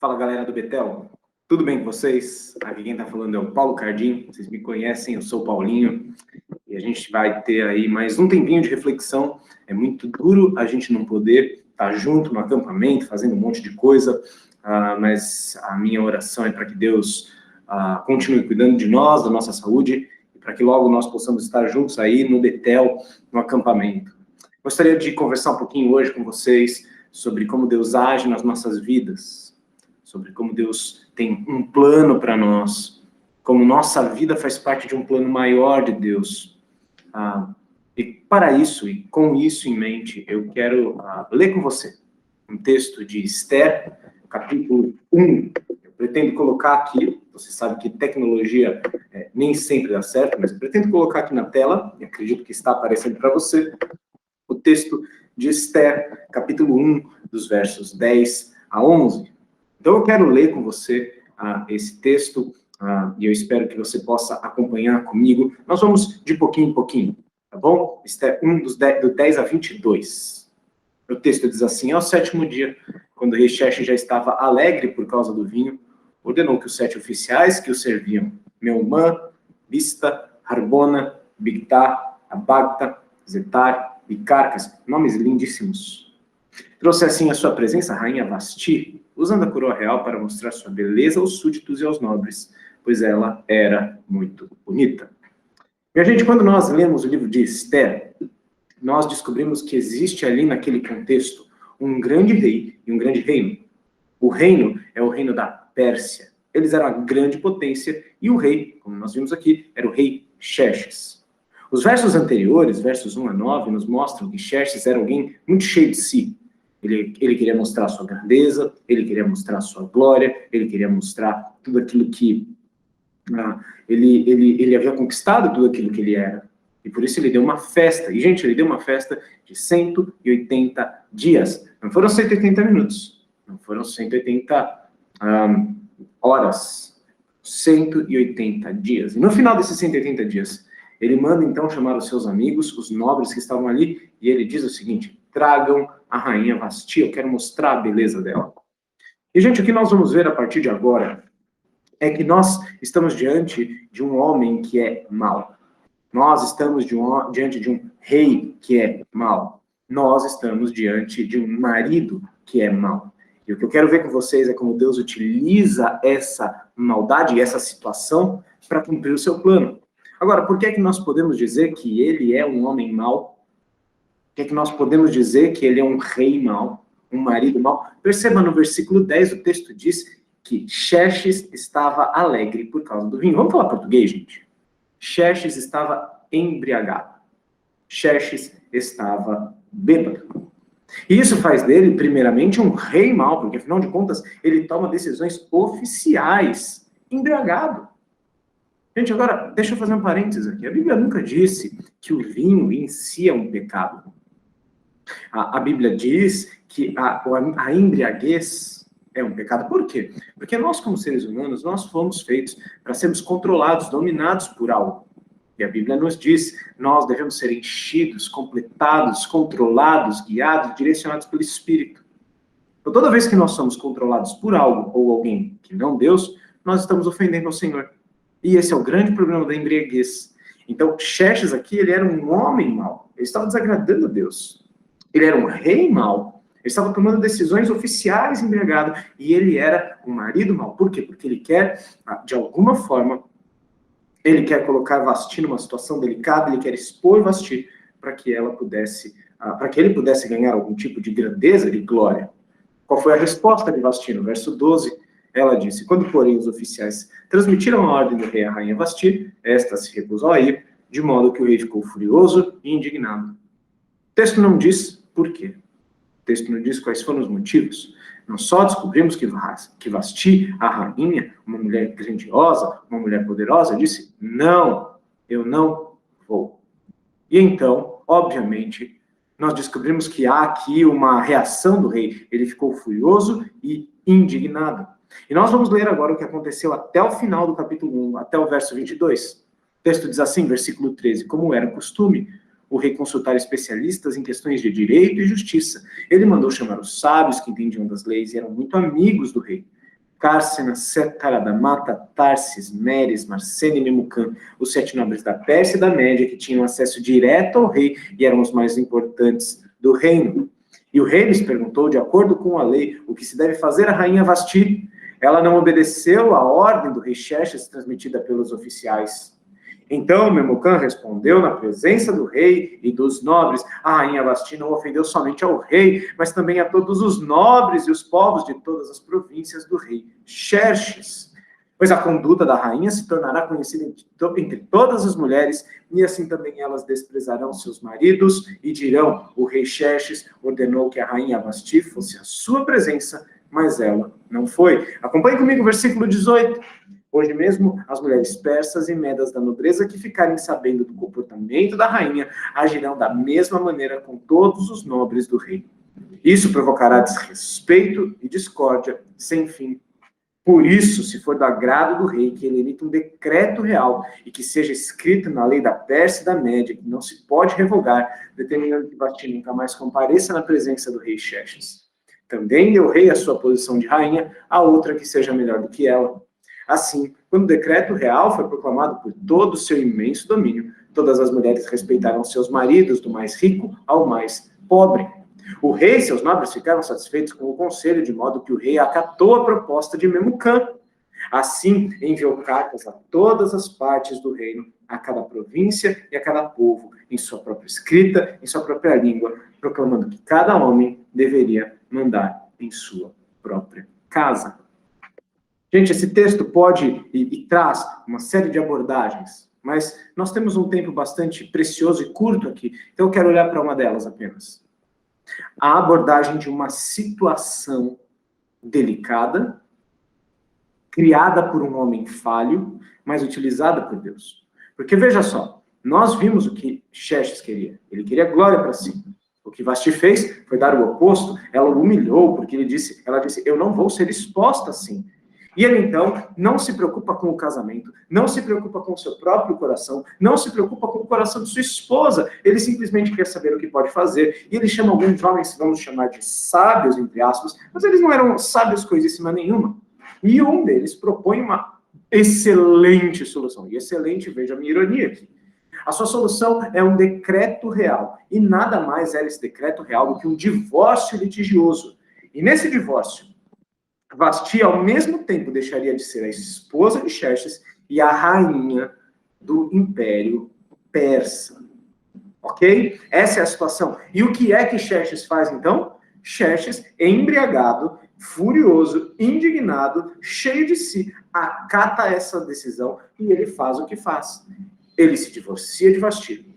Fala, galera do Betel, tudo bem com vocês? Aqui quem está falando é o Paulo Cardim, vocês me conhecem, eu sou o Paulinho, e a gente vai ter aí mais um tempinho de reflexão. É muito duro a gente não poder estar junto no acampamento, fazendo um monte de coisa, mas a minha oração é para que Deus continue cuidando de nós, da nossa saúde, e para que logo nós possamos estar juntos aí no Betel, no acampamento. Gostaria de conversar um pouquinho hoje com vocês sobre como Deus age nas nossas vidas, sobre como Deus tem um plano para nós, como nossa vida faz parte de um plano maior de Deus. E para isso, e com isso em mente, eu quero ler com você um texto de Esther, capítulo 1. Eu pretendo colocar aqui, você sabe que tecnologia nem sempre dá certo, mas eu pretendo colocar aqui na tela, e acredito que está aparecendo para você, o texto de Esther, capítulo 1, dos versos 10 a 11. Então, eu quero ler com você esse texto, e eu espero que você possa acompanhar comigo. Nós vamos de pouquinho em pouquinho, tá bom? Esther 1, do 10 a 22. O texto diz assim: ao sétimo dia, quando o rei Xerxes já estava alegre por causa do vinho, ordenou que os 7 oficiais que o serviam, Meumã, Bista, Harbona, Bigtá, Abagta, Zetar e Carcas, nomes lindíssimos, trouxe assim à sua presença a rainha Vasti, usando a coroa real para mostrar sua beleza aos súditos e aos nobres, pois ela era muito bonita. E a gente, quando nós lemos o livro de Esther, nós descobrimos que existe ali naquele contexto um grande rei e um grande reino. O reino é o reino da Pérsia. Eles eram a grande potência e o rei, como nós vimos aqui, era o rei Xerxes. Os versos anteriores, versos 1 a 9, nos mostram que Xerxes era alguém muito cheio de si. Ele queria mostrar a sua grandeza, ele queria mostrar a sua glória, ele queria mostrar tudo aquilo que ele havia conquistado, tudo aquilo que ele era. E por isso ele deu uma festa. E, gente, ele deu uma festa de 180 dias. Não foram 180 minutos, não foram 180 horas, 180 dias. E no final desses 180 dias, ele manda então chamar os seus amigos, os nobres que estavam ali, e ele diz o seguinte: tragam a rainha Vasti, eu quero mostrar a beleza dela. E, gente, o que nós vamos ver a partir de agora é que nós estamos diante de um homem que é mau. Nós estamos diante de um rei que é mau. Nós estamos diante de um marido que é mau. E o que eu quero ver com vocês é como Deus utiliza essa maldade e essa situação para cumprir o seu plano. Agora, por que é que nós podemos dizer que ele é um homem mau? Por que é que nós podemos dizer que ele é um rei mau, um marido mau? Perceba no versículo 10, o texto diz que Xerxes estava alegre por causa do vinho. Vamos falar português, gente? Xerxes estava embriagado. Xerxes estava bêbado. E isso faz dele, primeiramente, um rei mau, porque, afinal de contas, ele toma decisões oficiais embriagado. Gente, agora, deixa eu fazer um parênteses aqui. A Bíblia nunca disse que o vinho em si é um pecado. A Bíblia diz que a embriaguez é um pecado. Por quê? Porque nós, como seres humanos, nós fomos feitos para sermos controlados, dominados por algo. E a Bíblia nos diz, nós devemos ser enchidos, completados, controlados, guiados, direcionados pelo Espírito. Então, toda vez que nós somos controlados por algo ou alguém que não Deus, nós estamos ofendendo ao Senhor. E esse é o grande problema da embriaguez. Então, Xerxes aqui, ele era um homem mau. Ele estava desagradando a Deus. Ele era um rei mau. Ele estava tomando decisões oficiais embriagado. E ele era um marido mau. Por quê? Porque ele quer, de alguma forma, ele quer colocar Vasti numa situação delicada, ele quer expor Vasti para que ela pudesse, para que ele pudesse ganhar algum tipo de grandeza, de glória. Qual foi a resposta de Vasti? No verso 12, ela disse: quando, porém, os oficiais transmitiram a ordem do rei à rainha Vasti, esta se recusou a ir, de modo que o rei ficou furioso e indignado. O texto não diz por quê. O texto não diz quais foram os motivos. Nós só descobrimos que Vasti, a rainha, uma mulher grandiosa, uma mulher poderosa, disse: não, eu não vou. E então, obviamente, nós descobrimos que há aqui uma reação do rei. Ele ficou furioso e indignado. E nós vamos ler agora o que aconteceu até o final do capítulo 1, até o verso 22. O texto diz assim, versículo 13: como era costume, o rei consultar especialistas em questões de direito e justiça. Ele mandou chamar os sábios que entendiam das leis e eram muito amigos do rei. Cársena, Setaradamata, Tarsis, Meres, Marsena e Memucã, os 7 nobres da Pérsia e da Média, que tinham acesso direto ao rei e eram os mais importantes do reino. E o rei lhes perguntou, de acordo com a lei, o que se deve fazer à rainha Vasti. Ela não obedeceu à ordem do rei Xerxes transmitida pelos oficiais. Então Memucã respondeu na presença do rei e dos nobres: a rainha Vasti não ofendeu somente ao rei, mas também a todos os nobres e os povos de todas as províncias do rei Xerxes. Pois a conduta da rainha se tornará conhecida entre todas as mulheres, e assim também elas desprezarão seus maridos e dirão: o rei Xerxes ordenou que a rainha Vasti fosse à sua presença, mas ela não foi. Acompanhe comigo o versículo 18. Hoje mesmo, as mulheres persas e medas da nobreza que ficarem sabendo do comportamento da rainha agirão da mesma maneira com todos os nobres do rei. Isso provocará desrespeito e discórdia sem fim. Por isso, se for do agrado do rei, que ele emita um decreto real e que seja escrito na lei da Pérsia e da Média, que não se pode revogar, determinando que Vasti nunca mais compareça na presença do rei Xerxes. Também deu o rei a sua posição de rainha a outra que seja melhor do que ela. Assim, quando o decreto real foi proclamado por todo o seu imenso domínio, todas as mulheres respeitaram seus maridos, do mais rico ao mais pobre. O rei e seus nobres ficaram satisfeitos com o conselho, de modo que o rei acatou a proposta de Memucã. Assim, enviou cartas a todas as partes do reino, a cada província e a cada povo, em sua própria escrita, em sua própria língua, proclamando que cada homem deveria mandar em sua própria casa. Gente, esse texto pode e traz uma série de abordagens, mas nós temos um tempo bastante precioso e curto aqui, então eu quero olhar para uma delas apenas. A abordagem de uma situação delicada, criada por um homem falho, mas utilizada por Deus. Porque veja só, nós vimos o que Xerxes queria. Ele queria glória para si. O que Vasti fez foi dar o oposto. Ela o humilhou, porque ela disse, eu não vou ser exposta assim. E ele, então, não se preocupa com o casamento, não se preocupa com o seu próprio coração, não se preocupa com o coração de sua esposa. Ele simplesmente quer saber o que pode fazer. E ele chama alguns homens, vamos chamar de sábios, entre aspas, mas eles não eram sábios coisíssima nenhuma. E um deles propõe uma excelente solução. E excelente, veja a minha ironia aqui. A sua solução é um decreto real. E nada mais era esse decreto real do que um divórcio litigioso. E nesse divórcio, Vasti, ao mesmo tempo, deixaria de ser a esposa de Xerxes e a rainha do Império Persa. Ok? Essa é a situação. E o que é que Xerxes faz, então? Xerxes, embriagado, furioso, indignado, cheio de si, acata essa decisão e ele faz o que faz. Ele se divorcia de Vasti.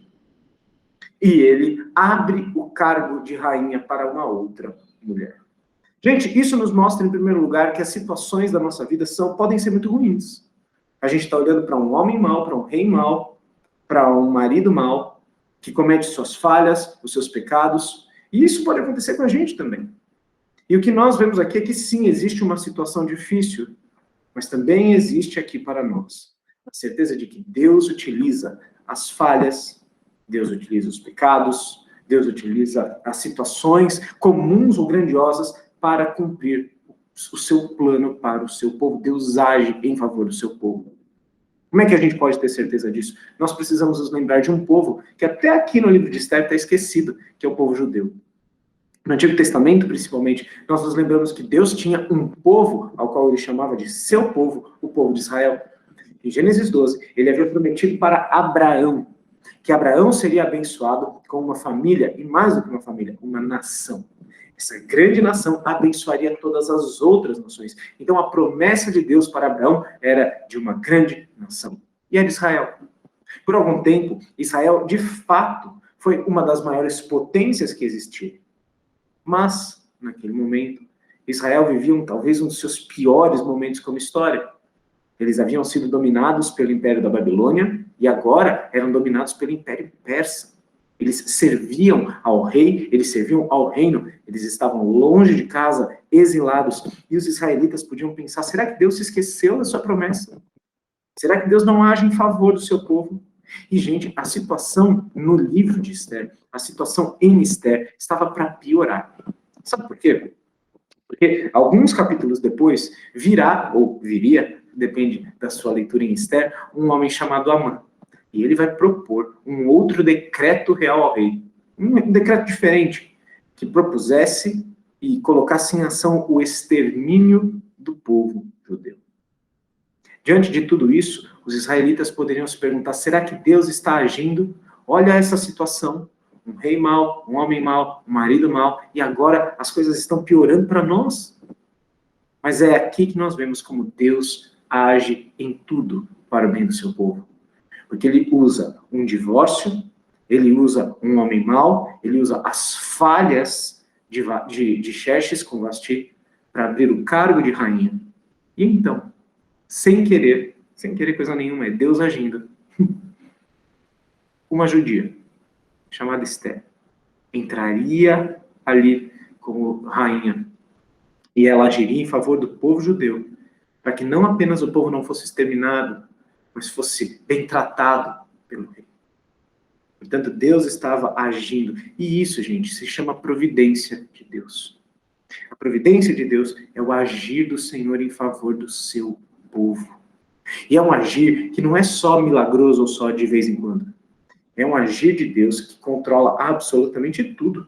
E ele abre o cargo de rainha para uma outra mulher. Gente, isso nos mostra, em primeiro lugar, que as situações da nossa vida podem ser muito ruins. A gente está olhando para um homem mau, para um rei mau, para um marido mau, que comete suas falhas, os seus pecados, e isso pode acontecer com a gente também. E o que nós vemos aqui é que sim, existe uma situação difícil, mas também existe aqui para nós a certeza de que Deus utiliza as falhas, Deus utiliza os pecados, Deus utiliza as situações comuns ou grandiosas para cumprir o seu plano para o seu povo. Deus age em favor do seu povo. Como é que a gente pode ter certeza disso? Nós precisamos nos lembrar de um povo que até aqui no livro de Esther está esquecido, que é o povo judeu. No Antigo Testamento, principalmente, nós nos lembramos que Deus tinha um povo, ao qual ele chamava de seu povo, o povo de Israel. Em Gênesis 12, ele havia prometido para Abraão, que Abraão seria abençoado com uma família, e mais do que uma família, uma nação. Essa grande nação abençoaria todas as outras nações. Então a promessa de Deus para Abraão era de uma grande nação. E era Israel. Por algum tempo, Israel, de fato, foi uma das maiores potências que existia. Mas, naquele momento, Israel vivia talvez um dos seus piores momentos como história. Eles haviam sido dominados pelo Império da Babilônia e agora eram dominados pelo Império Persa. Eles serviam ao rei, eles serviam ao reino, eles estavam longe de casa, exilados, e os israelitas podiam pensar, será que Deus se esqueceu da sua promessa? Será que Deus não age em favor do seu povo? E, gente, a situação no livro de Esther, a situação em Esther, estava para piorar. Sabe por quê? Porque Porque alguns capítulos depois virá, ou viria, depende da sua leitura em Esther, um homem chamado Amã. E ele vai propor um outro decreto real ao rei. Um decreto diferente, que propusesse e colocasse em ação o extermínio do povo judeu. Diante de tudo isso, os israelitas poderiam se perguntar, será que Deus está agindo? Olha essa situação, um rei mau, um homem mau, um marido mau, e agora as coisas estão piorando para nós. Mas é aqui que nós vemos como Deus age em tudo para o bem do seu povo. Porque ele usa um divórcio, ele usa um homem mau, ele usa as falhas de Xerxes com Vasti para abrir o cargo de rainha. E então, sem querer coisa nenhuma, é Deus agindo. Uma judia, chamada Esther, entraria ali como rainha, e ela agiria em favor do povo judeu, para que não apenas o povo não fosse exterminado, mas fosse bem tratado pelo rei. Portanto, Deus estava agindo. E isso, gente, se chama providência de Deus. A providência de Deus é o agir do Senhor em favor do seu povo. E é um agir que não é só milagroso ou só de vez em quando. É um agir de Deus que controla absolutamente tudo.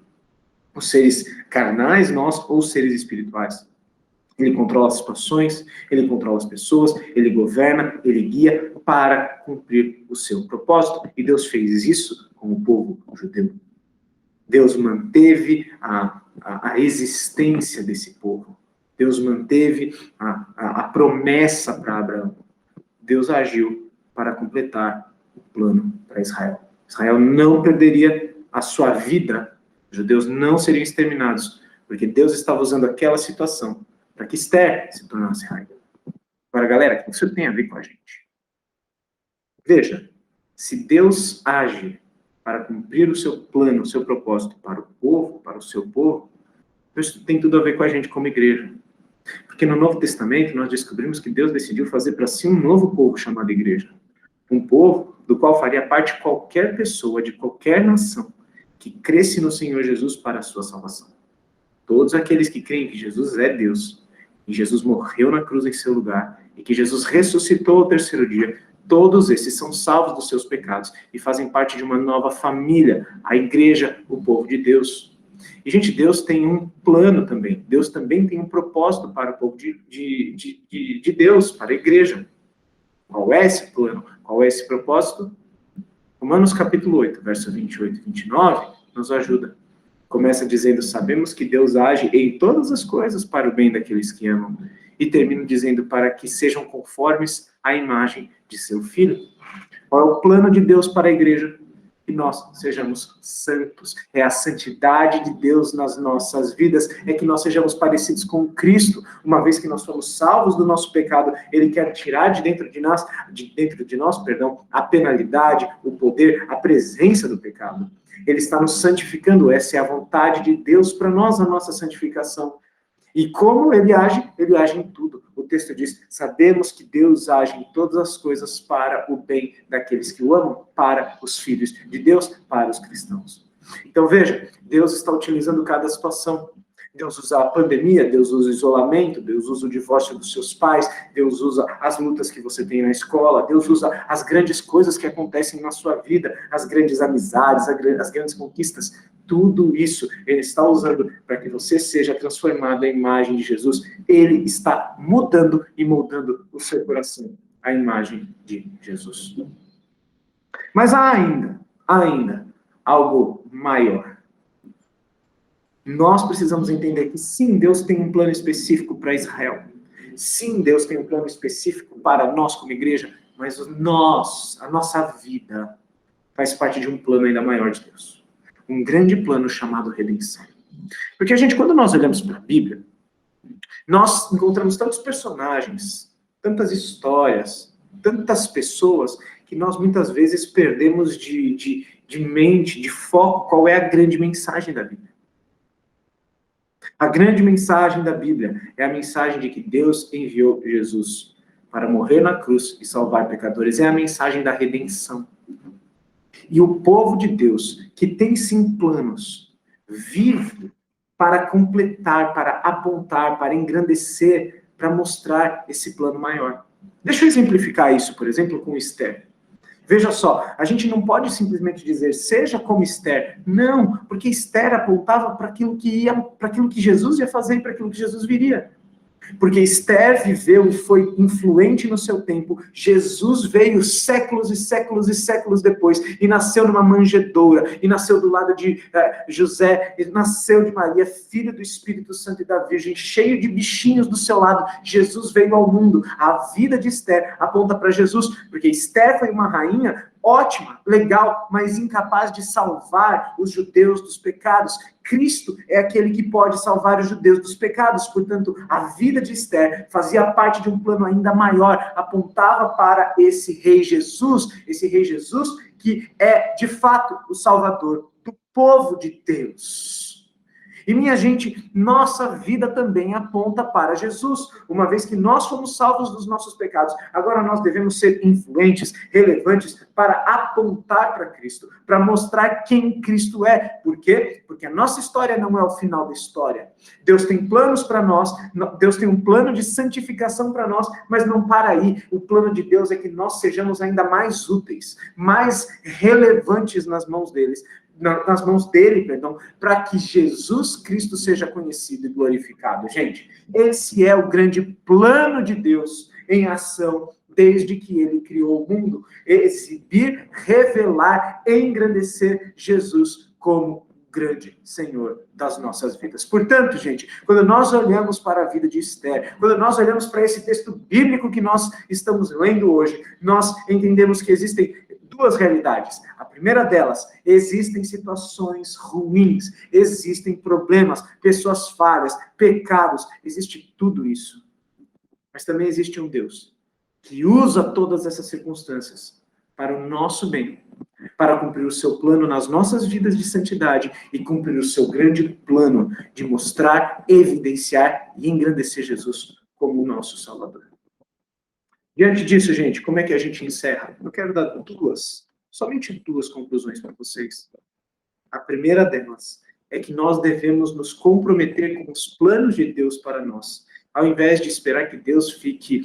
Os seres carnais, nós, ou os seres espirituais. Ele controla as situações, ele controla as pessoas, ele governa, ele guia para cumprir o seu propósito. E Deus fez isso com o povo judeu. Deus manteve a existência desse povo. Deus manteve a promessa para Abraão. Deus agiu para completar o plano para Israel. Israel não perderia a sua vida, os judeus não seriam exterminados, porque Deus estava usando aquela situação para que Esther se tornasse rainha. Agora, galera, o que isso tem a ver com a gente? Veja, se Deus age para cumprir o seu plano, o seu propósito para o povo, para o seu povo, isso tem tudo a ver com a gente como igreja. Porque no Novo Testamento nós descobrimos que Deus decidiu fazer para si um novo povo chamado igreja. Um povo do qual faria parte qualquer pessoa, de qualquer nação, que cresce no Senhor Jesus para a sua salvação. Todos aqueles que creem que Jesus é Deus, e Jesus morreu na cruz em seu lugar, e que Jesus ressuscitou ao terceiro dia, todos esses são salvos dos seus pecados e fazem parte de uma nova família, a igreja, o povo de Deus. E, gente, Deus tem um plano também. Deus também tem um propósito para o povo de Deus, para a igreja. Qual é esse plano? Qual é esse propósito? Romanos capítulo 8, verso 28 e 29, nos ajuda. Começa dizendo, sabemos que Deus age em todas as coisas para o bem daqueles que amam. E termina dizendo, para que sejam conformes à imagem de seu Filho. Qual é o plano de Deus para a igreja? Que nós sejamos santos. É a santidade de Deus nas nossas vidas, é que nós sejamos parecidos com Cristo. Uma vez que nós fomos salvos do nosso pecado, Ele quer tirar de dentro de nós, a penalidade, o poder, a presença do pecado. Ele está nos santificando, essa é a vontade de Deus para nós, a nossa santificação. E como ele age em tudo. O texto diz, sabemos que Deus age em todas as coisas para o bem daqueles que o amam, para os filhos de Deus, para os cristãos. Então veja, Deus está utilizando cada situação. Deus usa a pandemia, Deus usa o isolamento, Deus usa o divórcio dos seus pais, Deus usa as lutas que você tem na escola, Deus usa as grandes coisas que acontecem na sua vida, as grandes amizades, as grandes conquistas. Tudo isso Ele está usando para que você seja transformado à imagem de Jesus. Ele está mudando e moldando o seu coração à imagem de Jesus. Mas há ainda algo maior. Nós precisamos entender que sim, Deus tem um plano específico para Israel. Sim, Deus tem um plano específico para nós como igreja, mas a nossa vida faz parte de um plano ainda maior de Deus. Um grande plano chamado redenção. Porque, quando nós olhamos para a Bíblia, nós encontramos tantos personagens, tantas histórias, tantas pessoas, que nós muitas vezes perdemos de mente, de foco, qual é a grande mensagem da Bíblia. A grande mensagem da Bíblia é a mensagem de que Deus enviou Jesus para morrer na cruz e salvar pecadores. É a mensagem da redenção. E o povo de Deus, que tem sim planos, vive para completar, para apontar, para engrandecer, para mostrar esse plano maior. Deixa eu exemplificar isso, por exemplo, com Esther. Veja só, a gente não pode simplesmente dizer, seja como Esther. Não, porque Esther apontava para aquilo que Jesus ia fazer e para aquilo que Jesus viria. Porque Esther viveu e foi influente no seu tempo. Jesus veio séculos e séculos e séculos depois e nasceu numa manjedoura, e nasceu do lado de José, e nasceu de Maria, filho do Espírito Santo e da Virgem, cheio de bichinhos do seu lado. Jesus veio ao mundo. A vida de Esther aponta para Jesus, porque Esther foi uma rainha ótima, legal, mas incapaz de salvar os judeus dos pecados. Cristo é aquele que pode salvar os judeus dos pecados. Portanto, a vida de Esther fazia parte de um plano ainda maior, apontava para esse rei Jesus que é, de fato, o Salvador do povo de Deus. E, minha gente, nossa vida também aponta para Jesus. Uma vez que nós fomos salvos dos nossos pecados, agora nós devemos ser influentes, relevantes, para apontar para Cristo, para mostrar quem Cristo é. Por quê? Porque a nossa história não é o final da história. Deus tem planos para nós, Deus tem um plano de santificação para nós, mas não para aí. O plano de Deus é que nós sejamos ainda mais úteis, mais relevantes nas mãos dele, para que Jesus Cristo seja conhecido e glorificado. Gente, esse é o grande plano de Deus em ação desde que ele criou o mundo. Exibir, revelar, engrandecer Jesus como grande Senhor das nossas vidas. Portanto, gente, quando nós olhamos para a vida de Esther, quando nós olhamos para esse texto bíblico que nós estamos lendo hoje, nós entendemos que existem duas realidades. A primeira delas, existem situações ruins, existem problemas, pessoas falhas, pecados, existe tudo isso. Mas também existe um Deus que usa todas essas circunstâncias para o nosso bem, para cumprir o seu plano nas nossas vidas de santidade e cumprir o seu grande plano de mostrar, evidenciar e engrandecer Jesus como o nosso Salvador. Diante disso, gente, como é que a gente encerra? Eu quero dar somente duas conclusões para vocês. A primeira delas é que nós devemos nos comprometer com os planos de Deus para nós, ao invés de esperar que Deus fique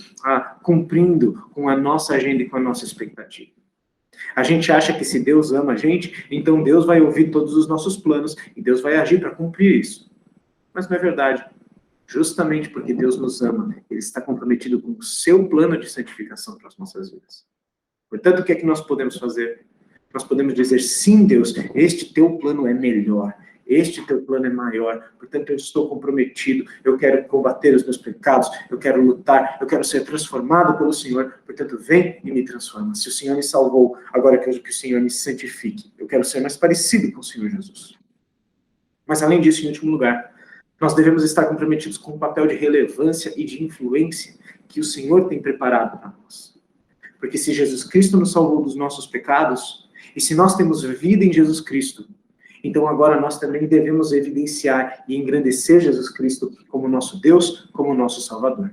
cumprindo com a nossa agenda e com a nossa expectativa. A gente acha que se Deus ama a gente, então Deus vai ouvir todos os nossos planos e Deus vai agir para cumprir isso. Mas não é verdade. Justamente porque Deus nos ama, Ele está comprometido com o seu plano de santificação para as nossas vidas. Portanto, o que é que nós podemos fazer? Nós podemos dizer, sim, Deus, este teu plano é melhor, este teu plano é maior, portanto eu estou comprometido, eu quero combater os meus pecados, eu quero lutar, eu quero ser transformado pelo Senhor, portanto vem e me transforma. Se o Senhor me salvou, agora eu quero que o Senhor me santifique, eu quero ser mais parecido com o Senhor Jesus. Mas além disso, em último lugar, nós devemos estar comprometidos com o papel de relevância e de influência que o Senhor tem preparado para nós. Porque se Jesus Cristo nos salvou dos nossos pecados, e se nós temos vida em Jesus Cristo, então agora nós também devemos evidenciar e engrandecer Jesus Cristo como nosso Deus, como nosso Salvador.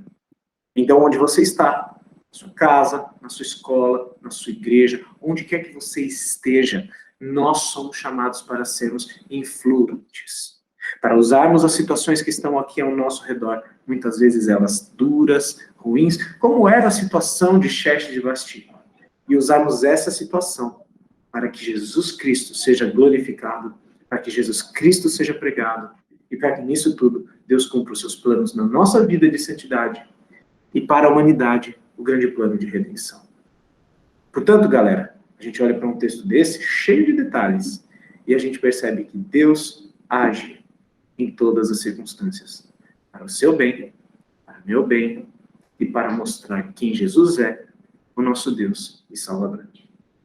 Então, onde você está, na sua casa, na sua escola, na sua igreja, onde quer que você esteja, nós somos chamados para sermos influentes. Para usarmos as situações que estão aqui ao nosso redor, muitas vezes elas duras, ruins, como era a situação de Sheth de Basti, e usarmos essa situação para que Jesus Cristo seja glorificado, para que Jesus Cristo seja pregado, e para que nisso tudo Deus cumpra os seus planos na nossa vida de santidade e para a humanidade o grande plano de redenção. Portanto, galera, a gente olha para um texto desse, cheio de detalhes, e a gente percebe que Deus age em todas as circunstâncias, para o seu bem, para o meu bem, e para mostrar quem Jesus é, o nosso Deus e Salvador.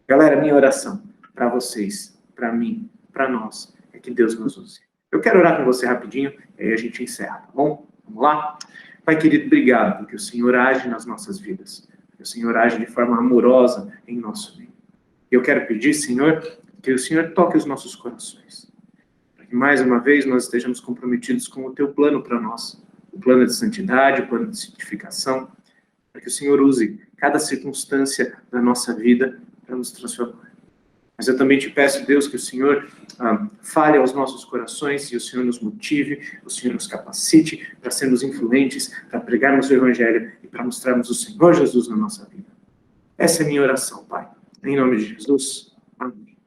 Galera, minha oração para vocês, para mim, para nós, é que Deus nos use. Eu quero orar com você rapidinho, e aí a gente encerra, tá bom? Vamos lá? Pai querido, obrigado, porque o Senhor age nas nossas vidas. Que o Senhor age de forma amorosa em nosso meio. Eu quero pedir, Senhor, que o Senhor toque os nossos corações. Para que mais uma vez nós estejamos comprometidos com o teu plano para nós. O plano de santidade, o plano de santificação. Para que o Senhor use cada circunstância da nossa vida para nos transformar. Mas eu também te peço, Deus, que o Senhor fale aos nossos corações e o Senhor nos motive, o Senhor nos capacite para sermos influentes, para pregarmos o Evangelho e para mostrarmos o Senhor Jesus na nossa vida. Essa é a minha oração, Pai. Em nome de Jesus. Amém.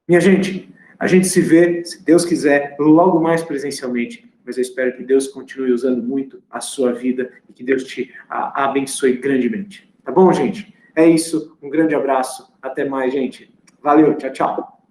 Minha gente, a gente se vê, se Deus quiser, logo mais presencialmente, mas eu espero que Deus continue usando muito a sua vida e que Deus te abençoe grandemente. Tá bom, gente? É isso. Um grande abraço. Até mais, gente. Valeu. Tchau, tchau.